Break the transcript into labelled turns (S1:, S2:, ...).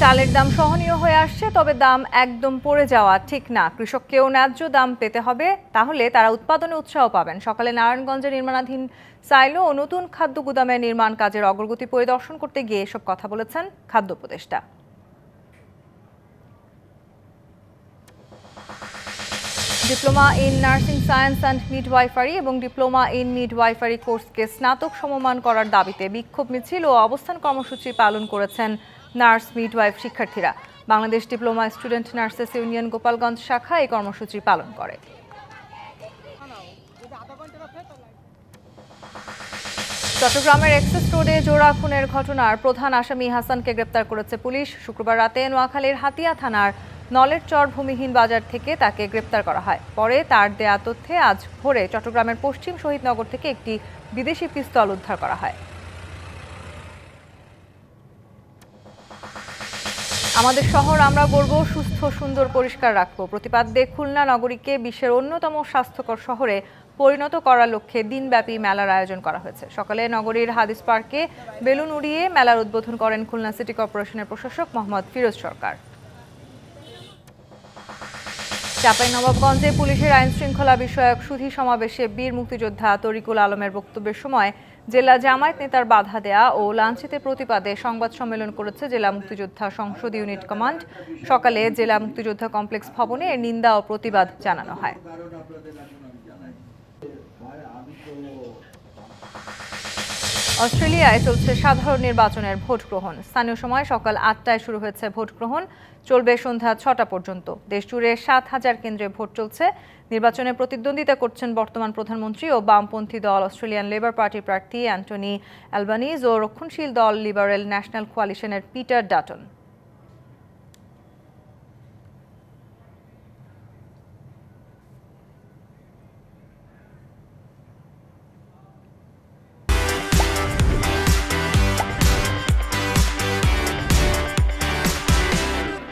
S1: চালের দাম সহনীয় হয়ে আসছে, তবে দাম একদম পড়ে যাওয়া ঠিক না। কৃষককেও ন্যায্য দাম পেতে হবে, তাহলে তারা উৎপাদনে উৎসাহ পাবেন। সকালে নারায়ণগঞ্জে নির্মাণাধীন সাইলো ও নতুন খাদ্য গুদামের নির্মাণ কাজের অগ্রগতি পরিদর্শন করতে গিয়ে এসব কথা বলেছেন খাদ্য উপদেষ্টা। Diploma in nursing science and midwifery এবং ডিপ্লোমা ইন মিডওয়াইফারি কোর্সকে স্নাতক সমমান করার দাবিতে বিক্ষোভ মিছিল ও অবস্থান কর্মসূচি পালন করেছেন নার্স মিডওয়াইফ শিক্ষার্থীরা। Bangladesh diploma student nurses union Gopalganj শাখা এই কর্মসূচি পালন করে। চট্টগ্রামের এক্সেস রোডে জোড়া খুনের ঘটনার প্রধান আসামি হাসানকে গ্রেপ্তার করেছে পুলিশ। শুক্রবার রাতে নোয়াখালীর হাতিয়া থানার নলের চর ভূমিহীন বাজার থেকে তাকে গ্রেপ্তার করা হয়। পরে তার দেয়া তথ্যে আজ ভোরে চট্টগ্রামের পশ্চিম শহীদনগর থেকে একটি বিদেশি পিস্তল উদ্ধার করা হয়। আমাদের শহর আমরা গড়ব, সুস্থ সুন্দর পরিষ্কার রাখবো প্রতিপাদ্যে খুলনা নগরীকে বিশ্বের অন্যতম স্বাস্থ্যকর শহরে পরিণত করার লক্ষ্যে দিনব্যাপী মেলার আয়োজন করা হয়েছে। সকালে নগরীর হাদিস পার্কে বেলুন উড়িয়ে মেলার উদ্বোধন করেন খুলনা সিটি কর্পোরেশনের প্রশাসক মোহাম্মদ ফিরোজ সরকার। চাঁপাইনবাবগঞ্জে পুলিশের আইন শৃঙ্খলা বিষয়ক সুধী সমাবেশে বীর মুক্তিযোদ্ধা তরিকুল আলমের বক্তব্যের সময় জেলা জামায়াত নেতার বাধা দেয়া ও লাঞ্ছিতের প্রতিবাদে সংবাদ সম্মেলন করেছে জেলা মুক্তিযোদ্ধা সংসদ ইউনিট কমান্ড। সকালে জেলা মুক্তিযোদ্ধা কমপ্লেক্স ভবনে এর নিন্দা ও প্রতিবাদ জানানো হয়। অস্ট্রেলিয়ায় চলছে সাধারণ নির্বাচনের ভোট গ্রহণ। স্থানীয় সময় সকাল ৮টায় শুরু হয়েছে ভোট গ্রহণ, চলবে সন্ধ্যা ৬টা পর্যন্ত। দেশ জুড়ে ৭,০০০ কেন্দ্রে ভোট চলছে। নির্বাচনে প্রতিদ্বন্দ্বিতা করছেন বর্তমান প্রধানমন্ত্রী ও বামপন্থী দল অস্ট্রেলিয়ান লেবার পার্টির প্রার্থী অ্যান্টনি অ্যালবানিজ ও রক্ষণশীল দল লিবারেল ন্যাশনাল কোয়ালিশনের পিটার ডাটন।